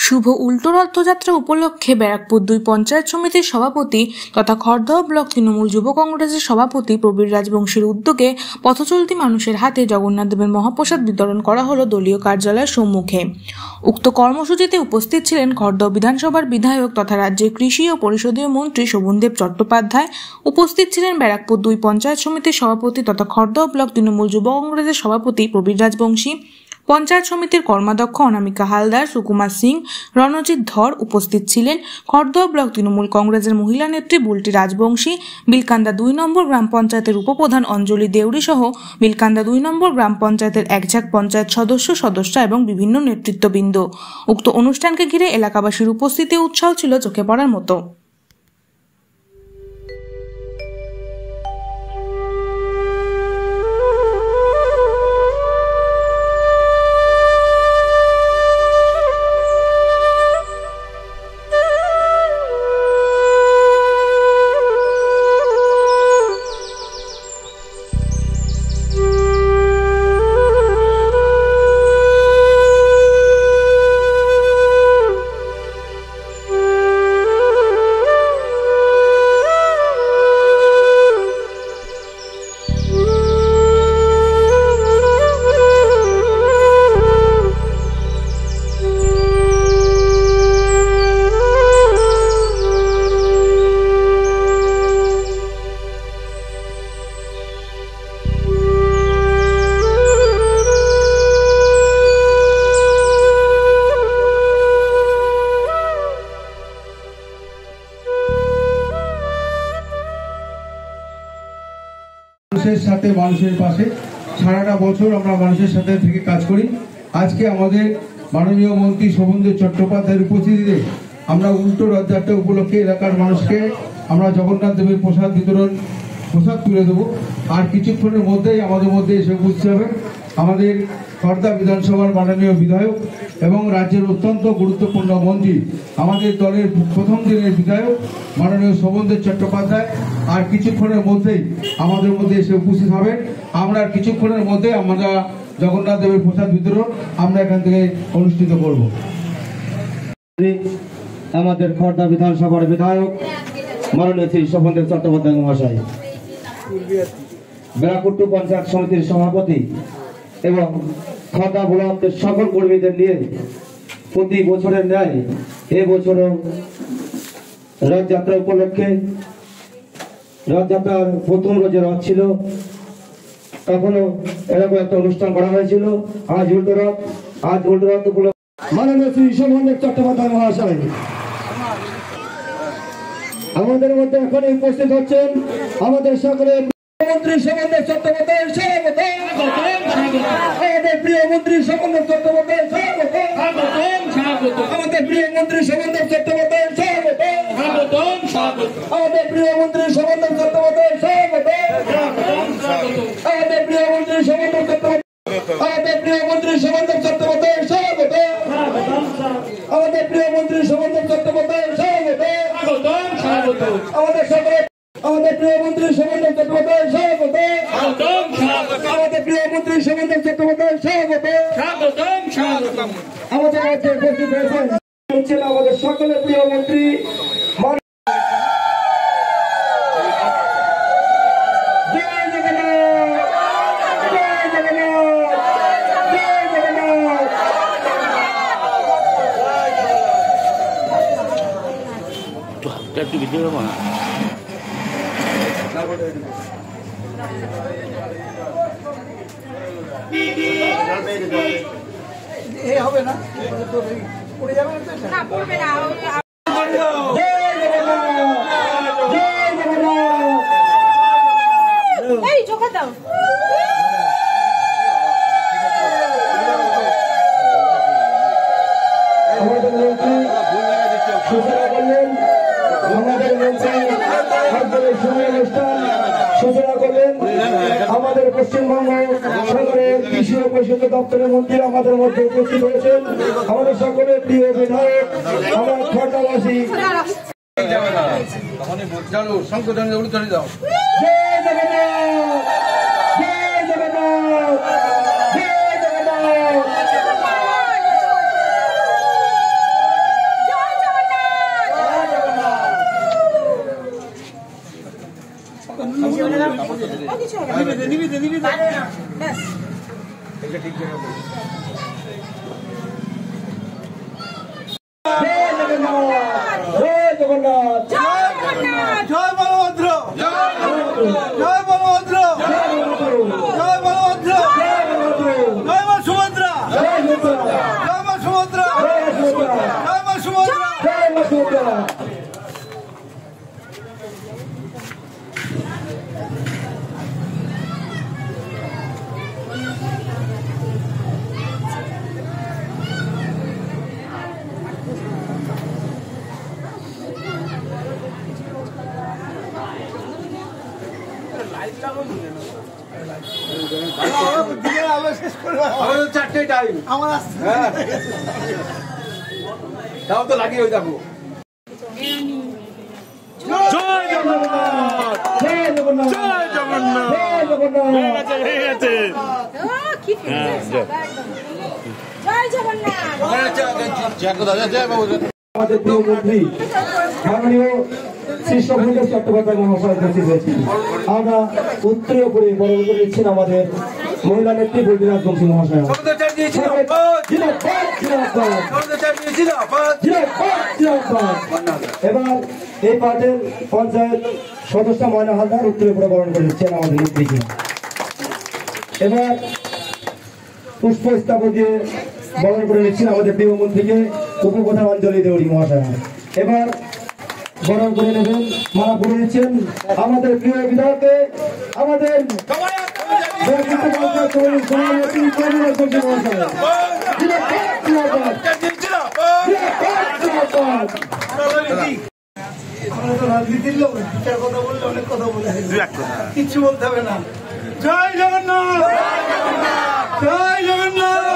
শুভ উল্টো রথযাত্রা উপলক্ষে ব্যারাকপুর ২ পঞ্চায়েত সমিতির সভাপতি তথা খড়দহ ব্লক তৃণমূল যুব কংগ্রেসের সভাপতি প্রবীর রাজবংশীর উদ্যোগে পথচলতি মানুষের হাতে জগন্নাথ দেবের মহাপ্রসাদ বিতরণ করা হলো দলীয় কার্যালয়ের সম্মুখে। উক্ত কর্মসূচিতে উপস্থিত ছিলেন খড়দহ বিধানসভার বিধায়ক তথা রাজ্যের কৃষি ও পরিষদীয় মন্ত্রী শোভনদেব চট্টোপাধ্যায়। উপস্থিত ছিলেন ব্যারাকপুর ২ পঞ্চায়েত সমিতির সভাপতি তথা খড়দহ ব্লক তৃণমূল যুব কংগ্রেসের সভাপতি প্রবীর রাজবংশী, পঞ্চায়েত সমিতির কর্মাধ্যক্ষ অনামিকা হালদার, সুকুমার সিং, রণজিৎ ধর। উপস্থিত ছিলেন খড়দহ ব্লক তৃণমূল কংগ্রেসের মহিলা নেত্রী বুলটি রাজবংশী, বিলকান্দা ২ নম্বর গ্রাম পঞ্চায়েতের উপপ্রধান অঞ্জলি দেউরি সহ বিলকান্দা ২ নম্বর গ্রাম পঞ্চায়েতের একঝাঁক পঞ্চায়েত সদস্য এবং বিভিন্ন নেতৃত্ববৃন্দ। উক্ত অনুষ্ঠানকে ঘিরে এলাকাবাসীর উপস্থিতি উৎসাহ ছিল চোখে পড়ার মতো। মানুষের সাথে, মানুষের পাশে সারাটা বছর আমরা মানুষের সাথে থেকে কাজ করি। আজকে আমাদের মাননীয় মন্ত্রী শোভনদেব চট্টোপাধ্যায়ের উপস্থিতিতে আমরা উল্টো রথযাত্রা উপলক্ষে এলাকার মানুষকে আমরা জগন্নাথ দেবের প্রসাদ তুলে দেবো। আর কিছুক্ষণের মধ্যেই আমাদের মধ্যে এসে উপস্থিত হবে আমাদের খড়দহ বিধানসভার মাননীয় বিধায়ক এবং রাজ্যের অত্যন্ত গুরুত্বপূর্ণ মন্ত্রী, আমাদের দলের প্রথম দিনের বিধায়ক মাননীয় শোভনদেব চট্টোপাধ্যায়। আর কিছুক্ষণের মধ্যেই আমাদের মধ্যে এসে উপস্থিত হবেন। আমরা কিছুক্ষণের মধ্যে আমরা জগন্নাথ দেবের প্রসাদ বিতরণ আমরা এখান থেকে অনুষ্ঠিত করব। আমাদের খড়দহ বিধানসভার বিধায়ক মাননীয় শ্রী শোভনদেব চট্টোপাধ্যায় মহাশয়, ব্যারাকপুর ২ পঞ্চায়েত সমিতির সভাপতি এবং খড়দহ ব্লকের সকল কর্মীদের নিয়ে প্রতি বছরের ন্যায় এবছরও রথযাত্রা উপলক্ষে, রথযাত্রার প্রথম রোজে রথ ছিল, তখনও এরকম একটা অনুষ্ঠান করা হয়েছিল। আজ উল্টো রথ উপলক্ষে মাননীয় শ্রী শোভনদেব চট্টোপাধ্যায় মহাশয় আমাদের মধ্যে এখন উপস্থিত হচ্ছেন আমাদের সকলের মন্ত্রী শোভনদেব চট্টোপাধ্যায় আমাদের প্রিয় মন্ত্রী শোভনদেব চট্টোপাধ্যায় আমাদের প্রিয় মন্ত্রী শোভনদেব চট্টোপাধ্যায় আমাদের প্রিয় মন্ত্রী শোভনদেব চট্টোপাধ্যায় আমাদের প্রিয় মন্ত্রী শোভনদেব চট্টোপাধ্যায় আমাদের প্রিয় মন্ত্রী শোভনদেব চট্টোপাধ্যায় আমাদের প্রিয় মন্ত্রী শোভনদেব চট্টোপাধ্যায় আমাদের সকলে আমাদের প্রিয় মন্ত্রী শোভনদেব চট্টোপাধ্যায় আমাদের প্রিয় মন্ত্রী শোভনদেব চট্টোপাধ্যায় আমাদের মধ্যে উপস্থিত হয়েছেন আমাদের সকলের প্রিয় মন্ত্রী একটু ভিডিও দেবো না হবে না, পড়ে যাবে না, পড়বে না। এই চোখে দাও সূচনা করলেন আমাদের পশ্চিমবঙ্গ সরকারের কৃষি ও পরিষদ দপ্তরের মন্ত্রী আমাদের মধ্যে উপস্থিত হয়েছেন। আমাদের সকলের প্রিয় বিধায়ক আমার খড়দাবাসী সংশোধন উত্তরে দাও। জয় জগন্নাথ, জয় জগন্নাথ, জয় জগন্নাথ। চারটে টাইম আমার দাও তো লাগিয়ে ওই দেখো। জয় জগন্নাথ, জয় জগন্নাথ, জয় জগন্নাথ, জয় জগন্নাথ। আমাদের প্রিয় মন্ত্রী মাননীয় শ্রী শোভনদেব চট্টোপাধ্যায় মহাশয় উপস্থিত হয়েছেন। আমরা উত্তরীয় করে বরণ করে নিচ্ছেন আমাদের মহিলা নেত্রী বৈদ্যনাথ বংশী মহাশয়। এবার এই পার্টের পঞ্চায়েত সদস্য ময়না হালদার উত্তরীয় করে বরণ করে নিচ্ছেন আমাদের নেত্রীকে। এবার পুষ্পস্তবক দিয়ে বরণ করে নিচ্ছেন আমাদের প্রিয় মন্ত্রীকে উপপ্রধান অঞ্জলি দেউরি মহাশয়। এবার বরণ করে নেবেন, মালা পরে নিচ্ছেন আমাদের প্রিয় বিধায়ককে, আমাদের রাজনীতির লোক বিচার কথা বললে অনেক কথা বলে কিচ্ছু বলতে হবে না। জয় জগন্নাথ, জয় জগন্নাথ,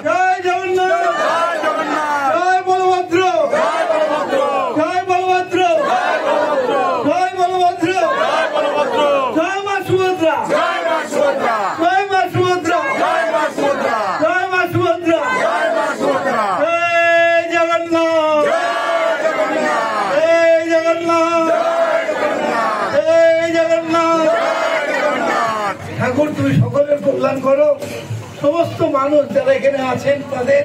জয় জগন্নাথ, জয় বলভদ্র, জয় বলভদ্র, জয় বলভদ্র, জয় মা সুভদ্রা, জয় মা সুভদ্রা, জয় মা সুভদ্রা, জয় মা সুভদ্রা, জয় মা সুভদ্রা, জয় মা সুভদ্রা, জয় জগন্নাথ, জয় জগন্নাথ, জয় জগন্নাথ। ঠাকুর তুমি সকলের কল্যাণ করো, সমস্ত মানুষ যারা এখানে আছেন তাদের,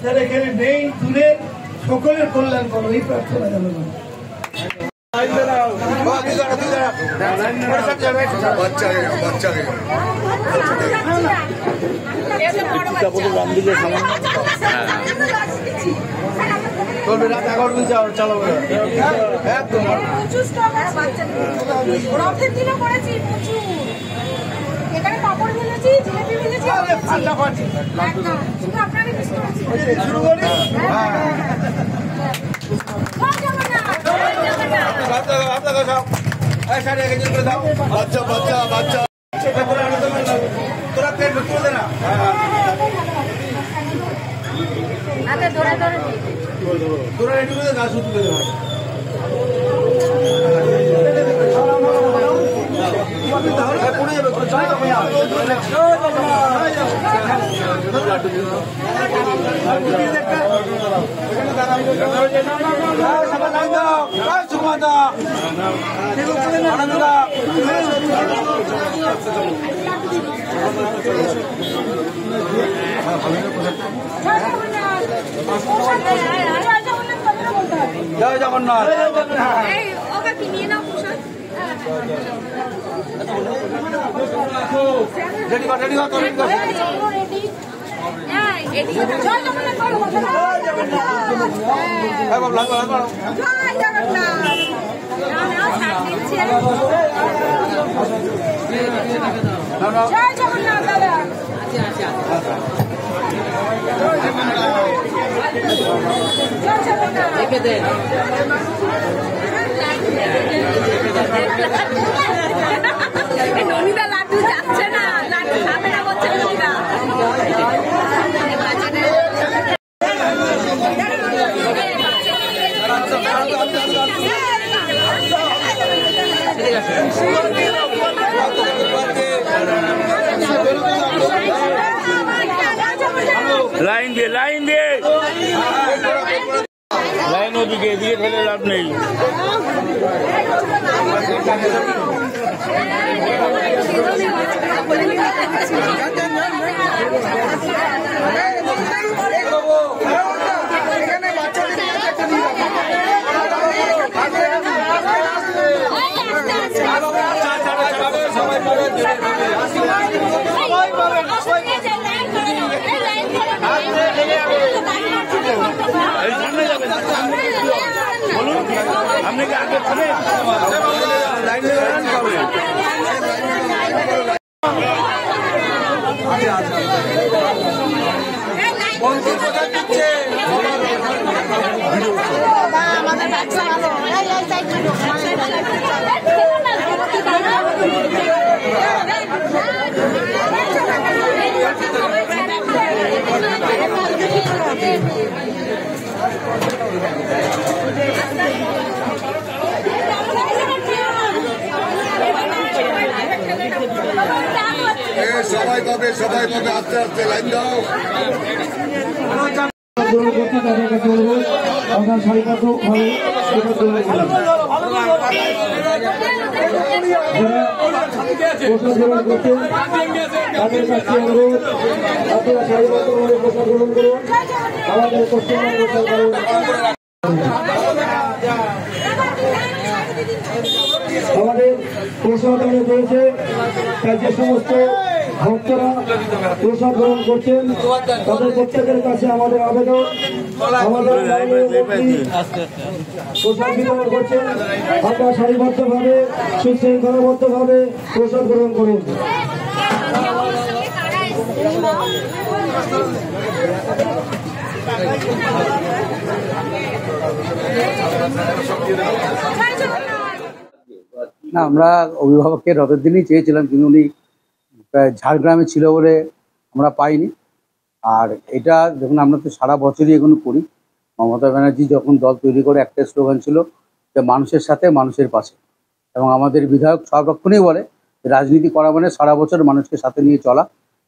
যারা এখানে নেই দূরের সকলের কল্যাণ করো, এই প্রার্থনা জানাবো। রাত 11টা চালাবো একদম এখানে পাপড় ভেজেছি, জিলেপি ভেজেছি, শুধু আপনারই মিষ্টি আছে। শুরু করি। বাচ্চা বাচ্চা বাচ্চা তোরা প্লেট তুলে না। আচ্ছা ধরে ধরে তোরা রেডি করে গাছ তুলে দেবো। জয় জগন্নাথ। ওকে কিনিয়ে নাও প্রসাদ। রেডি কর, রেডি কর, রেডি কর। জয় জগন্নাথ বলো। জয় জগন্নাথ। হ্যাঁ বাবা, লাগো লাগো। জয় জগন্নাথ। জয় জগন্নাথ দাদা। ননিদা লাড্ডু যাচ্ছে না, লাড্ডু খাবে না বলছে ননিদা। লাইন দিয়ে, লাইন দিয়ে, লাইন ওদিকে, এদিকে ফেলে লাভ নেই। আপনি কি আগে পাবেন লাইনে আমাদের বাচ্চা ভালো সবাই পাবে আস্তে আস্তে লাইন দাও। তাদের কাছে অনুরোধ, আপনারা সারিবদ্ধভাবে প্রসাদ গ্রহণ করুন। আমাদের পশ্চিমবঙ্গ সরকার আমাদের প্রসাদনে রয়েছে, তাই যে সমস্ত ভক্তরা প্রসাদ গ্রহণ করছেন তাদের প্রত্যেকের কাছে আমাদের আবেদন, আমাদের প্রসাদ বিতরণ করছেন, আপনারা সারিবদ্ধভাবে সুশৃঙ্খলাবদ্ধভাবে প্রসাদ গ্রহণ করুন। না, আমরা অভিভাবকের রথের দিনই চেয়েছিলাম, কিন্তু উনি ঝাড়গ্রামে ছিল বলে আমরা পাইনি। আর এটা যখন আমরা তো সারা বছরই এগুলো করি, মমতা ব্যানার্জি যখন দল তৈরি করে একটা স্লোগান ছিল যে মানুষের সাথে মানুষের পাশে, এবং আমাদের বিধায়ক সর্বক্ষণই বলে যে রাজনীতি করা মানে সারা বছর মানুষকে সাথে নিয়ে চলা।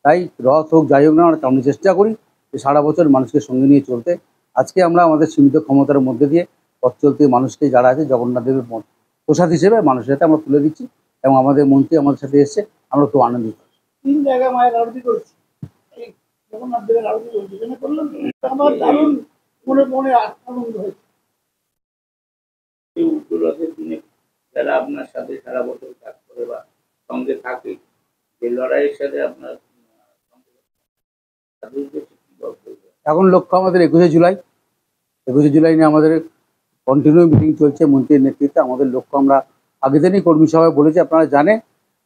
তাই রথ হোক যাই হোক না, আমরা চেষ্টা করি যে সারা বছর মানুষকে সঙ্গে নিয়ে চলতে। আজকে আমরা আমাদের সীমিত ক্ষমতার মধ্যে দিয়ে পথ চলতে মানুষকে যারা আছে জগন্নাথ দেবের প্রসাদ হিসেবে মানুষের সাথে আমরা তুলে দিচ্ছি, এবং আমাদের মন্ত্রী আমাদের সাথে এসছে, আমরা খুব আনন্দিত। 3 জায়গায় মায়ের আরতি করেছি, জগন্নাথ দেবের আরতি করেছি, এখানে করলাম আমার দারুণ মনে আনন্দ হয়েছে। এই উত্তররথের দিনে যারা আপনার সাথে সারা বছর কাজ করে বা সঙ্গে থাকে, যে লড়াইয়ের সাথে আপনার এখন লক্ষ্য আমাদের 21শে জুলাই নিয়ে আমাদের কন্টিনিউ মিটিং চলছে মন্ত্রীর নেতৃত্বে। আমাদের লক্ষ্য আমরা আগে দিনই কর্মী সভায় বলেছি, আপনারা জানেন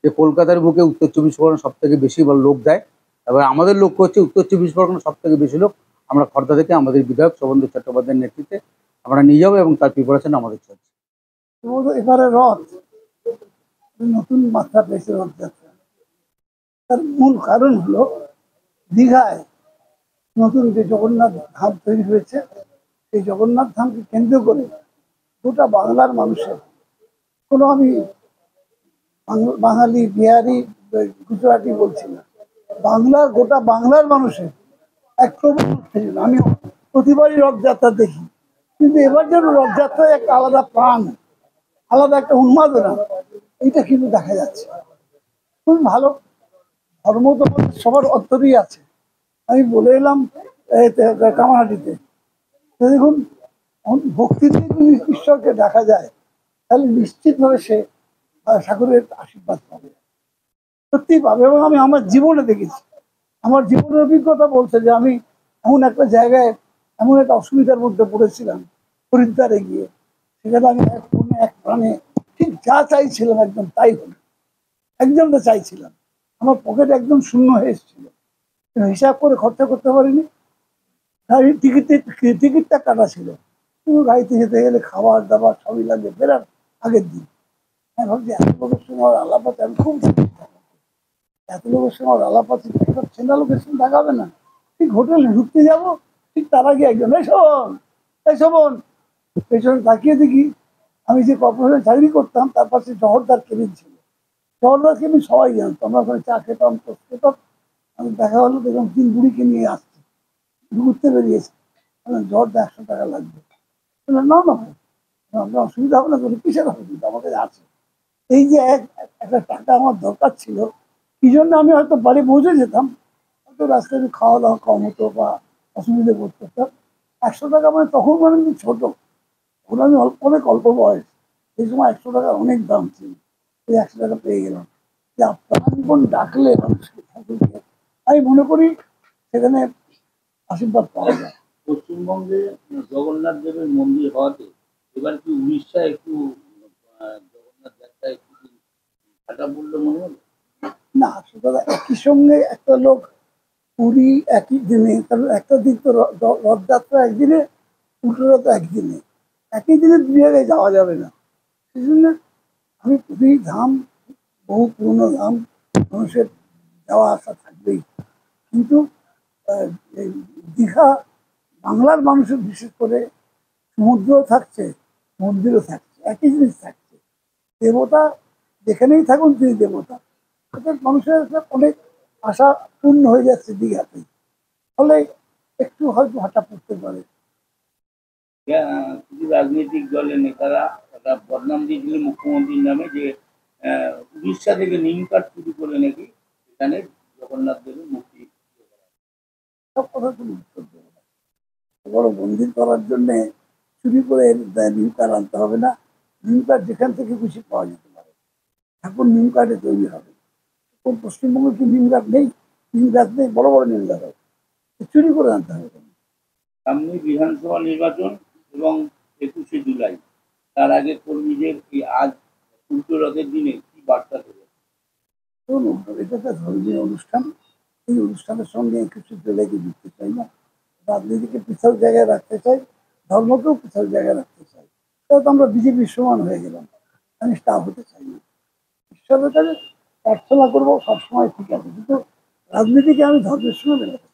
যে কলকাতার বুকে উত্তর 24 পরগনা সব থেকে বেশি লোক দেয়। এবার আমাদের লক্ষ্য হচ্ছে উত্তর 24 পরগনা সব থেকে বেশি লোক আমরা খর্দা থেকে আমাদের বিধায়ক শোভনদেব চট্টোপাধ্যায়ের নেতৃত্বে আমরা নিয়ে যাবো, এবং তার প্রিপারেশন আমাদের চলছে। এবারে রথ নতুন মাত্রা পেয়েছে রথযাত্রা। তার মূল কারণ হলো দীঘায় নতুন যে জগন্নাথ ধাম তৈরি হয়েছে, সেই জগন্নাথ ধামকে কেন্দ্র করে গোটা বাংলার মানুষের, কোনো আমি বাঙালি, বিহারি, গুজরাটি বলছি না, গোটা বাংলার মানুষের এক প্রবল উত্তেজনা। আমি প্রতিবারই রথযাত্রা দেখি, কিন্তু এবার যেন রথযাত্রায় একটা আলাদা প্রাণ, আলাদা একটা উন্মাদনা, এইটা কিন্তু দেখা যাচ্ছে। খুব ভালো। ধর্ম তো সবার অন্তরেই আছে। আমি বলে এলাম কামারহাটিতে, দেখুন ভক্তিতে যদি ঈশ্বরকে দেখা যায় তাহলে নিশ্চিতভাবে সে ঠাকুরের আশীর্বাদ পাবে, সত্যি পাবে। এবং আমি আমার জীবনে দেখেছি, আমার জীবনের অভিজ্ঞতা বলছে যে আমি এমন একটা জায়গায় এমন একটা অসুবিধার মধ্যে পড়েছিলাম হরিদ্বারে গিয়ে, সেখানে আমি এক প্রাণে ঠিক যা চাইছিলাম একদম তাই হলো, একদমটা চাইছিলাম। আমার পকেট একদম শূন্য হয়ে এসেছিল, হিসাব করে খরচা করতে পারিনি। গাড়ির টিকিটটা কাটা ছিল, কিন্তু গাড়িতে যেতে গেলে খাবার দাবার সবই লাগে ফেরার আগের দিন। আমি ভাবছি এত লোকের সঙ্গে আমার আলাপ আছে, আমি খুব এত লোকের সঙ্গে আমার আলাপ আছে, চেনা লোকের সঙ্গে দেখা হবে না। ঠিক হোটেলে ঢুকতে যাবো, ঠিক তার আগে একজন এই শোভন পেছনে তাকিয়ে দেখি আমি যে কর্পোরেশনে চাকরি করতাম তার পাশে জহরদার কেবিন ছিল। জহরদার কেবিন সবাই জানতো, আমরা ওখানে চা খেতাম, টোস্ট খেতাম। আমি দেখা হলো, দেখলাম 3 বুড়িকে নিয়ে আসছে, ঘুরতে বেরিয়েছে। জহরদা 100 টাকা লাগবে। না না, আপনার অসুবিধা হবে না, কিসের অসুবিধা, আমাদের আছে। এই যে একটা টাকা আমার দরকার ছিল, কি জন্য আমি হয়তো বাড়ি পৌঁছে যেতাম, হয়তো রাস্তায় খাওয়া দাওয়া কম হতো বা অসুবিধে বোধ করতাম। 100 টাকা মানে তখন মানে আমি ছোট, তখন আমি অনেক অল্প বয়স, এই সময় 100 টাকা অনেক দাম ছিল। এই 100 টাকা পেয়ে গেলাম, যে প্রাণপণ ডাকলে মানুষকে ঠাকুরকে, আমি মনে করি সেখানে আশীর্বাদ পাওয়া যায়। পশ্চিমবঙ্গে জগন্নাথ দেবের মন্দির হওয়াতে এবার কি উড়িষ্যা একটু জগন্নাথ যাত্রা একটু ভাটা পড়লো মনে হলো? না, সেটা একই সঙ্গে একটা লোক পুরী একই দিনে, কারণ একটা দিন তো রথযাত্রা একদিনে, উল্টোরথ একদিনে, একই দিনে দুই জায়গায় যাওয়া যাবে না। সেই জন্য আমি পুরী ধাম, বহু পুরনো ধাম, মানুষের যাওয়া আসা থাকবেই, কিন্তু এই দীঘা বাংলার মানুষের বিশেষ করে সমুদ্রও থাকছে, মন্দিরও থাকছে, একই জিনিস থাকছে। দেবতা যেখানেই থাকুন তিনি দেবতা, অর্থাৎ মানুষের অনেক আশা পূর্ণ হয়ে যাচ্ছে দীঘাতে, ফলে একটু হয়তো ভাটা পড়তে পারে। কিছু রাজনৈতিক দলের নেতারা একটা বদনাম দিয়েছিল মুখ্যমন্ত্রীর নামে যে উড়িষ্যা থেকে নিম কাঠ চুরি করে নাকি এখানে জগন্নাথ দেবের মূর্তি সব কথা কোনো উত্তর দেবো না। বড় মন্দির করার জন্যে চুরি করে নিম কাঠ আনতে হবে না, নিম কাঠ যেখান থেকে খুশি পাওয়া যেতে পারে, ঠাকুর নিম কাঠে তৈরি হবে। কোন পশ্চিমবঙ্গে কি নিম গাছ নেই? নিম গাছ নেই, বড় বড় নিম গাছ হবে, চুরি করে আনতে হবে। সামনে বিধানসভা নির্বাচন এবং 21শে জুলাই, তার আগে কর্মীদের এই আজ উল্টো রথের দিনে কি বার্তা দেবে? এটা একটা ধর্মীয় অনুষ্ঠান, এই অনুষ্ঠানের সঙ্গে কিছু জেলেকে যুক্ত চাই না, রাজনীতিকে পৃথক জায়গায় রাখতে চাই, ধর্মকেও পৃথক জায়গায় রাখতে চাই। তাহলে তো আমরা বিজেপির সমান হয়ে গেলাম, আমি তা হতে চাই না। ঈশ্বরের কাছে প্রার্থনা করবো সবসময়, ঠিক আছে, কিন্তু রাজনীতিকে আমি ধর্মের সঙ্গে মেলাতে